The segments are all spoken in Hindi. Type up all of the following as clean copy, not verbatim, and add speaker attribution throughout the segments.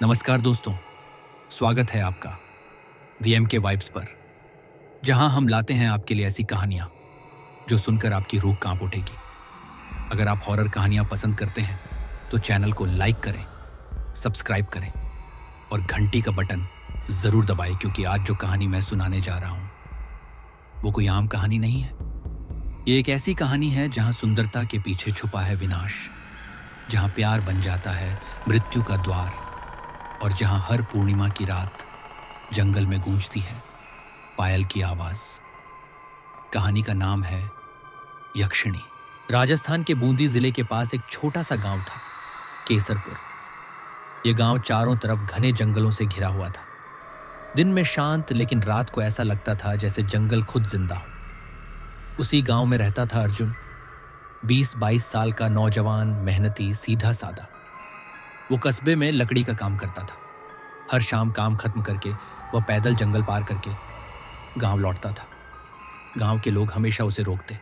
Speaker 1: नमस्कार दोस्तों, स्वागत है आपका दी एम के वाइब्स पर, जहां हम लाते हैं आपके लिए ऐसी कहानियां जो सुनकर आपकी रूह कांप उठेगी। अगर आप हॉरर कहानियां पसंद करते हैं तो चैनल को लाइक करें, सब्सक्राइब करें और घंटी का बटन ज़रूर दबाएं, क्योंकि आज जो कहानी मैं सुनाने जा रहा हूं वो कोई आम कहानी नहीं है। ये एक ऐसी कहानी है जहां सुंदरता के पीछे छुपा है विनाश, जहां प्यार बन जाता है मृत्यु का द्वार और जहां हर पूर्णिमा की रात जंगल में गूंजती है पायल की आवाज। कहानी का नाम है यक्षिणी। राजस्थान के बूंदी जिले के पास एक छोटा सा गांव था, केसरपुर। यह गांव चारों तरफ घने जंगलों से घिरा हुआ था। दिन में शांत, लेकिन रात को ऐसा लगता था जैसे जंगल खुद जिंदा हो। उसी गांव में रहता था अर्जुन, 20-22 साल का नौजवान, मेहनती, सीधा सादा। वो कस्बे में लकड़ी का काम करता था। हर शाम काम खत्म करके वह पैदल जंगल पार करके गांव लौटता था। गांव के लोग हमेशा उसे रोकते।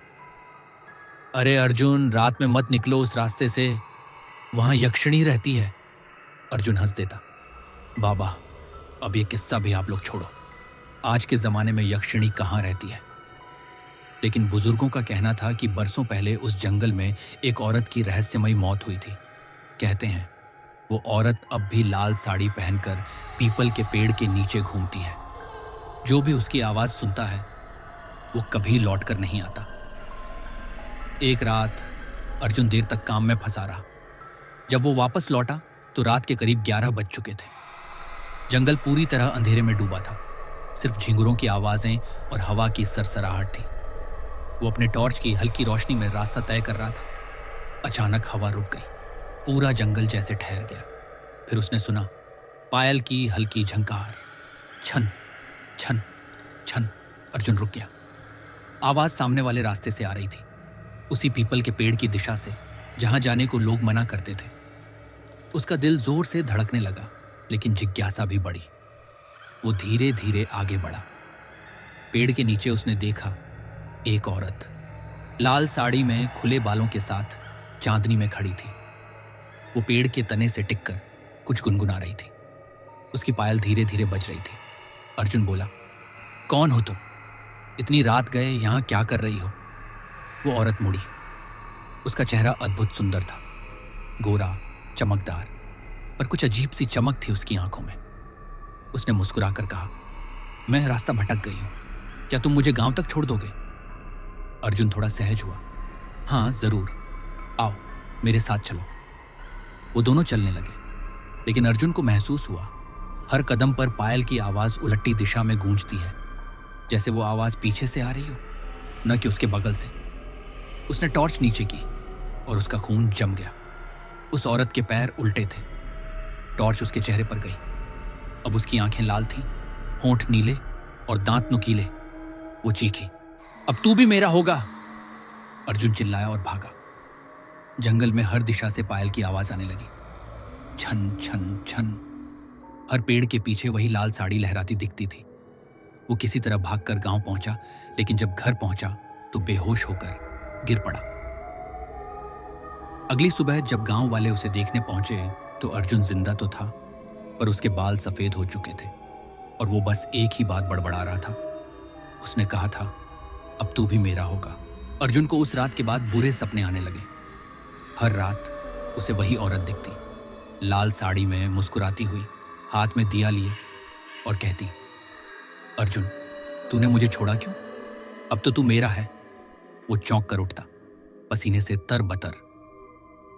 Speaker 1: अरे अर्जुन, रात में मत निकलो उस रास्ते से, वहां यक्षिणी रहती है। अर्जुन हंस देता। बाबा, अब ये किस्सा भी आप लोग छोड़ो। आज के जमाने में यक्षिणी कहाँ रहती है। लेकिन बुजुर्गों का कहना था कि बरसों पहले उस जंगल में एक औरत की रहस्यमयी मौत हुई थी। कहते हैं वो औरत अब भी लाल साड़ी पहनकर पीपल के पेड़ के नीचे घूमती है। जो भी उसकी आवाज सुनता है वो कभी लौट कर नहीं आता। एक रात अर्जुन देर तक काम में फंसा रहा। जब वो वापस लौटा तो रात के करीब 11 बज चुके थे। जंगल पूरी तरह अंधेरे में डूबा था। सिर्फ झिंगुरों की आवाजें और हवा की सरसराहट थी। वो अपने टॉर्च की हल्की रोशनी में रास्ता तय कर रहा था। अचानक हवा रुक गई। पूरा जंगल जैसे ठहर गया। फिर उसने सुना पायल की हल्की झंकार, छन छन छन। अर्जुन रुक गया। आवाज सामने वाले रास्ते से आ रही थी, उसी पीपल के पेड़ की दिशा से जहां जाने को लोग मना करते थे। उसका दिल जोर से धड़कने लगा, लेकिन जिज्ञासा भी बढ़ी। वो धीरे धीरे आगे बढ़ा। पेड़ के नीचे उसने देखा एक औरत लाल साड़ी में खुले बालों के साथ चांदनी में खड़ी थी। वो पेड़ के तने से टिककर कुछ गुनगुना रही थी। उसकी पायल धीरे धीरे बज रही थी। अर्जुन बोला, कौन हो तुम? इतनी रात गए यहां क्या कर रही हो? वो औरत मुड़ी। उसका चेहरा अद्भुत सुंदर था, गोरा, चमकदार, पर कुछ अजीब सी चमक थी उसकी आंखों में। उसने मुस्कुराकर कहा, मैं रास्ता भटक गई हूं, क्या तुम मुझे गांव तक छोड़ दोगे? अर्जुन थोड़ा सहज हुआ। हाँ जरूर, आओ मेरे साथ चलो। वो दोनों चलने लगे, लेकिन अर्जुन को महसूस हुआ हर कदम पर पायल की आवाज उलटी दिशा में गूंजती है, जैसे वो आवाज पीछे से आ रही हो, न कि उसके बगल से। उसने टॉर्च नीचे की और उसका खून जम गया। उस औरत के पैर उल्टे थे। टॉर्च उसके चेहरे पर गई। अब उसकी आंखें लाल थीं, होंठ नीले और दांत नुकीले। वो चीखी, अब तू भी मेरा होगा। अर्जुन चिल्लाया और भागा। जंगल में हर दिशा से पायल की आवाज आने लगी, छन छन छन। हर पेड़ के पीछे वही लाल साड़ी लहराती दिखती थी। वो किसी तरह भागकर गांव पहुंचा, लेकिन जब घर पहुंचा तो बेहोश होकर गिर पड़ा। अगली सुबह जब गांव वाले उसे देखने पहुंचे तो अर्जुन जिंदा तो था, पर उसके बाल सफेद हो चुके थे और वो बस एक ही बात बड़बड़ा रहा था। उसने कहा था, अब तू भी मेरा होगा। अर्जुन को उस रात के बाद बुरे सपने आने लगे। हर रात उसे वही औरत दिखती, लाल साड़ी में, मुस्कुराती हुई, हाथ में दिया लिए, और कहती, अर्जुन तूने मुझे छोड़ा क्यों? अब तो तू मेरा है। वो चौंक कर उठता, पसीने से तरबतर।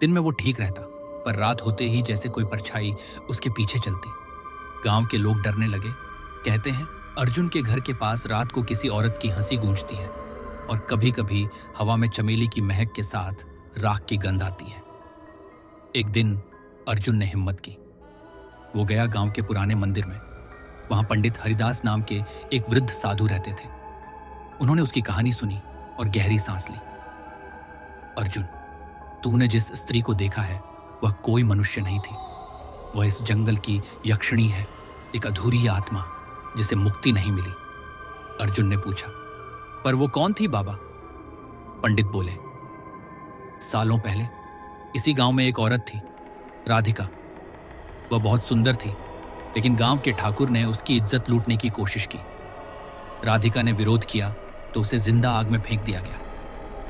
Speaker 1: दिन में वो ठीक रहता, पर रात होते ही जैसे कोई परछाई उसके पीछे चलती। गांव के लोग डरने लगे। कहते हैं अर्जुन के घर के पास रात को किसी औरत की हंसी गूंजती है और कभी कभी हवा में चमेली की महक के साथ राख की गंध आती है। एक दिन अर्जुन ने हिम्मत की। वो गया गांव के पुराने मंदिर में। वहां पंडित हरिदास नाम के एक वृद्ध साधु रहते थे। उन्होंने उसकी कहानी सुनी और गहरी सांस ली। अर्जुन, तूने जिस स्त्री को देखा है वह कोई मनुष्य नहीं थी। वह इस जंगल की यक्षिणी है, एक अधूरी आत्मा जिसे मुक्ति नहीं मिली। अर्जुन ने पूछा, पर वो कौन थी बाबा? पंडित बोले, सालों पहले इसी गांव में एक औरत थी, राधिका। वह बहुत सुंदर थी, लेकिन गांव के ठाकुर ने उसकी इज्जत लूटने की कोशिश की। राधिका ने विरोध किया तो उसे जिंदा आग में फेंक दिया गया।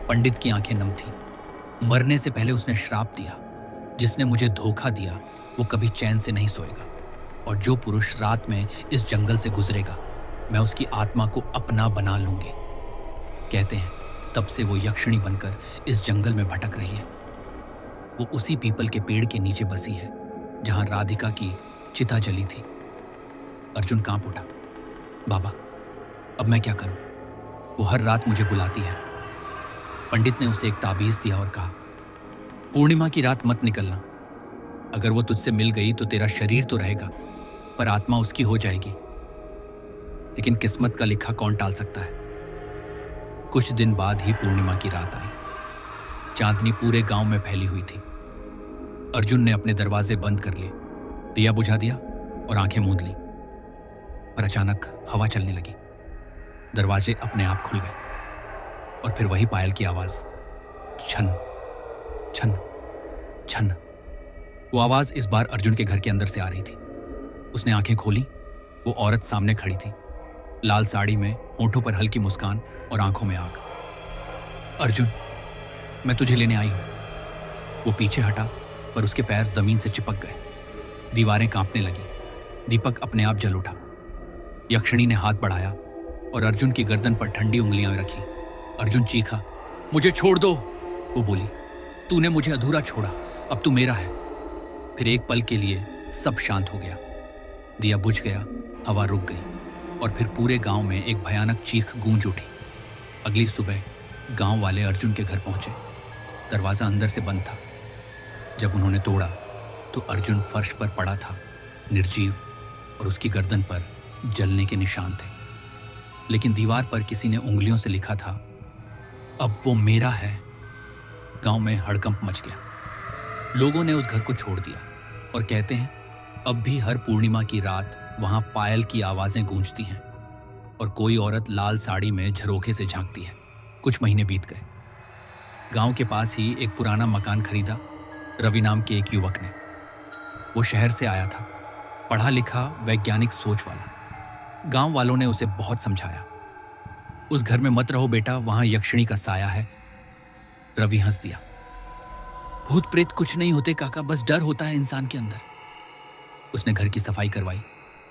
Speaker 1: पंडित की आंखें नम थीं। मरने से पहले उसने श्राप दिया, जिसने मुझे धोखा दिया वो कभी चैन से नहीं सोएगा, और जो पुरुष रात में इस जंगल से गुजरेगा मैं उसकी आत्मा को अपना बना लूंगी। कहते हैं तब से वो यक्षिणी बनकर इस जंगल में भटक रही है। वो उसी पीपल के पेड़ के नीचे बसी है जहां राधिका की चिता जली थी। अर्जुन कांप उठा। बाबा, अब मैं क्या करूं? वो हर रात मुझे बुलाती है। पंडित ने उसे एक ताबीज दिया और कहा, पूर्णिमा की रात मत निकलना। अगर वो तुझसे मिल गई तो तेरा शरीर तो रहेगा, पर आत्मा उसकी हो जाएगी। लेकिन किस्मत का लिखा कौन टाल सकता है? कुछ दिन बाद ही पूर्णिमा की रात आई। चांदनी पूरे गांव में फैली हुई थी। अर्जुन ने अपने दरवाजे बंद कर लिए, दिया बुझा दिया और आंखें मूंद ली। पर अचानक हवा चलने लगी। दरवाजे अपने आप खुल गए और फिर वही पायल की आवाज, छन छन छन। वो आवाज इस बार अर्जुन के घर के अंदर से आ रही थी। उसने आंखें खोली। वो औरत सामने खड़ी थी, लाल साड़ी में, होठों पर हल्की मुस्कान और आंखों में आग। अर्जुन, मैं तुझे लेने आई हूं। वो पीछे हटा, पर उसके पैर जमीन से चिपक गए। दीवारें कांपने लगी। दीपक अपने आप जल उठा। यक्षिणी ने हाथ बढ़ाया और अर्जुन की गर्दन पर ठंडी उंगलियां रखी। अर्जुन चीखा, मुझे छोड़ दो। वो बोली, तूने मुझे अधूरा छोड़ा, अब तू मेरा है। फिर एक पल के लिए सब शांत हो गया। दिया बुझ गया, हवा रुक गई और फिर पूरे गांव में एक भयानक चीख गूंज उठी। अगली सुबह गांव वाले अर्जुन के घर पहुंचे। दरवाजा अंदर से बंद था। जब उन्होंने तोड़ा तो अर्जुन फर्श पर पड़ा था, निर्जीव, और उसकी गर्दन पर जलने के निशान थे। लेकिन दीवार पर किसी ने उंगलियों से लिखा था, अब वो मेरा है। गांव में हड़कंप मच गया। लोगों ने उस घर को छोड़ दिया और कहते हैं अब भी हर पूर्णिमा की रात वहां पायल की आवाजें गूंजती हैं और कोई औरत लाल साड़ी में झरोखे से झांकती है। कुछ महीने बीत गए। गांव के पास ही एक पुराना मकान खरीदा रवि नाम के एक युवक ने। वो शहर से आया था, पढ़ा लिखा, वैज्ञानिक सोच वाला। गांव वालों ने उसे बहुत समझाया, उस घर में मत रहो बेटा, वहां यक्षिणी का साया है। रवि हंस दिया, भूत प्रेत कुछ नहीं होते काका, बस डर होता है इंसान के अंदर। उसने घर की सफाई करवाई,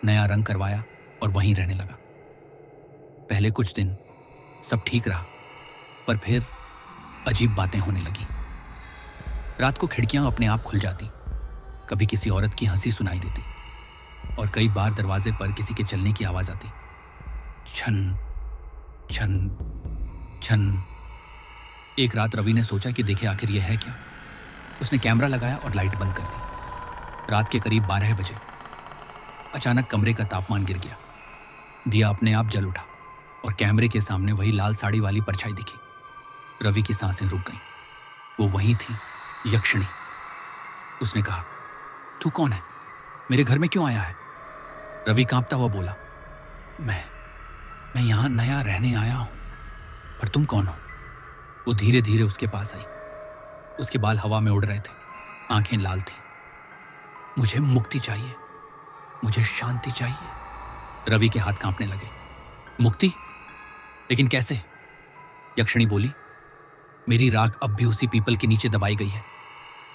Speaker 1: नया रंग करवाया और वहीं रहने लगा। पहले कुछ दिन सब ठीक रहा, पर फिर अजीब बातें होने लगी। रात को खिड़कियां अपने आप खुल जाती, कभी किसी औरत की हंसी सुनाई देती और कई बार दरवाजे पर किसी के चलने की आवाज आती, छन छन छन। एक रात रवि ने सोचा कि देखे आखिर यह है क्या। उसने कैमरा लगाया और लाइट बंद कर दी। रात के करीब 12 बजे अचानक कमरे का तापमान गिर गया। दिया अपने आप जल उठा और कैमरे के सामने वही लाल साड़ी वाली परछाई दिखी। रवि की सांसें रुक गईं। वो वही थी, यक्षिणी। उसने कहा, तू कौन है? मेरे घर में क्यों आया है? रवि कांपता हुआ बोला, मैं यहां नया रहने आया हूं, पर तुम कौन हो? वो धीरे धीरे उसके पास आई। उसके बाल हवा में उड़ रहे थे, आंखें लाल थीं। मुझे मुक्ति चाहिए, मुझे शांति चाहिए। रवि के हाथ कांपने लगे। मुक्ति? लेकिन कैसे? यक्षिणी बोली, मेरी राख अब भी उसी पीपल के नीचे दबाई गई है।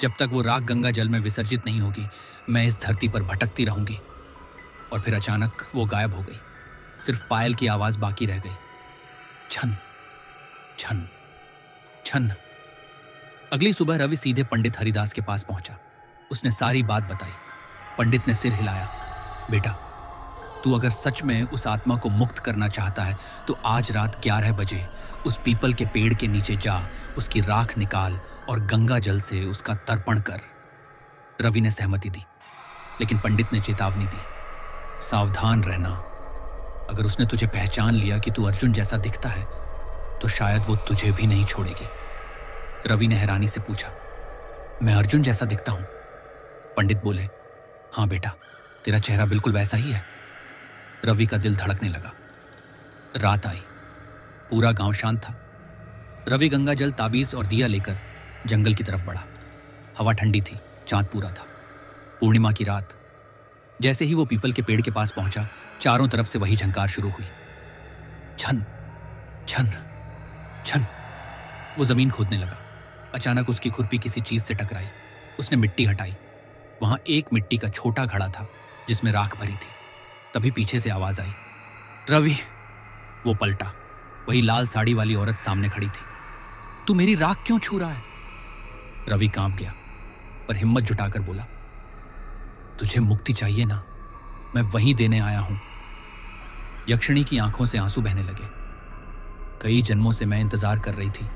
Speaker 1: जब तक वो राख गंगा जल में विसर्जित नहीं होगी, मैं इस धरती पर भटकती रहूंगी। और फिर अचानक वो गायब हो गई। सिर्फ पायल की आवाज बाकी रह गई, छन छन छन। अगली सुबह रवि सीधे पंडित हरिदास के पास पहुंचा। उसने सारी बात बताई। पंडित ने सिर हिलाया, बेटा, तू अगर सच में उस आत्मा को मुक्त करना चाहता है तो आज रात 11 बजे उस पीपल के पेड़ के नीचे जा, उसकी राख निकाल और गंगा जल से उसका तर्पण कर। रवि ने सहमति दी, लेकिन पंडित ने चेतावनी दी, सावधान रहना। अगर उसने तुझे पहचान लिया कि तू अर्जुन जैसा दिखता है तो शायद वो तुझे भी नहीं छोड़ेगी। रवि ने हैरानी से पूछा, मैं अर्जुन जैसा दिखता हूं? पंडित बोले, हाँ बेटा, तेरा चेहरा बिल्कुल वैसा ही है। रवि का दिल धड़कने लगा। रात आई। पूरा गांव शांत था। रवि गंगा जल, ताबीज और दिया लेकर जंगल की तरफ बढ़ा। हवा ठंडी थी, चांद पूरा था। पूर्णिमा की रात जैसे ही वो पीपल के पेड़ के पास पहुंचा, चारों तरफ से वही झंकार शुरू हुई। छन छन छन। वो जमीन खोदने लगा। अचानक उसकी खुरपी किसी चीज से टकराई। उसने मिट्टी हटाई। वहां एक मिट्टी का छोटा घड़ा था जिसमें राख भरी थी। तभी पीछे से आवाज आई, रवि। वो पलटा। वही लाल साड़ी वाली औरत सामने खड़ी थी। तू मेरी राख क्यों छू रहा है? रवि कांप गया, पर हिम्मत जुटाकर बोला, तुझे मुक्ति चाहिए ना, मैं वहीं देने आया हूं। यक्षिणी की आंखों से आंसू बहने लगे। कई जन्मों से मैं इंतजार कर रही थी,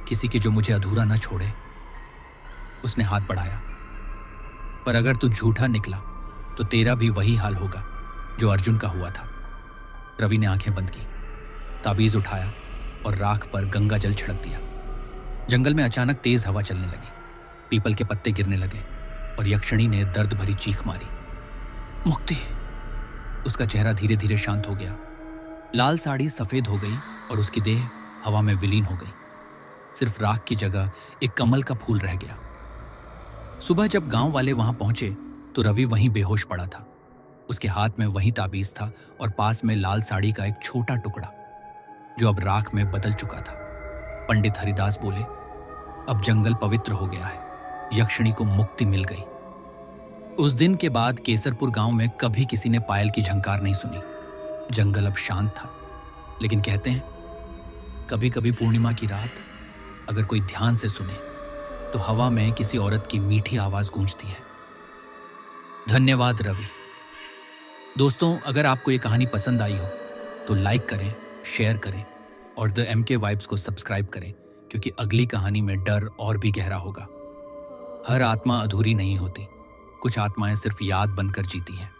Speaker 1: किसी के जो मुझे अधूरा न छोड़े। उसने हाथ बढ़ाया, पर अगर तू झूठा निकला तो तेरा भी वही हाल होगा जो अर्जुन का हुआ था। रवि ने आंखें बंद की, ताबीज उठाया और राख पर गंगा जल छिड़क दिया। जंगल में अचानक तेज हवा चलने लगी। पीपल के पत्ते गिरने लगे और यक्षिणी ने दर्द भरी चीख मारी। मुक्ति। उसका चेहरा धीरे धीरे शांत हो गया। लाल साड़ी सफेद हो गई और उसकी देह हवा में विलीन हो गई। सिर्फ राख की जगह एक कमल का फूल रह गया। सुबह जब गांव वाले वहां पहुंचे तो रवि वहीं बेहोश पड़ा था। उसके हाथ में वही ताबीज था और पास में लाल साड़ी का एक छोटा टुकड़ा जो अब राख में बदल चुका था। पंडित हरिदास बोले, अब जंगल पवित्र हो गया है, यक्षिणी को मुक्ति मिल गई। उस दिन के बाद केसरपुर गांव में कभी किसी ने पायल की झंकार नहीं सुनी। जंगल अब शांत था, लेकिन कहते हैं कभी कभी पूर्णिमा की रात अगर कोई ध्यान से सुने तो हवा में किसी औरत की मीठी आवाज गूंजती है। धन्यवाद रवि। दोस्तों, अगर आपको ये कहानी पसंद आई हो तो लाइक करें, शेयर करें और द एमके वाइब्स को सब्सक्राइब करें, क्योंकि अगली कहानी में डर और भी गहरा होगा। हर आत्मा अधूरी नहीं होती, कुछ आत्माएं सिर्फ याद बनकर जीती हैं।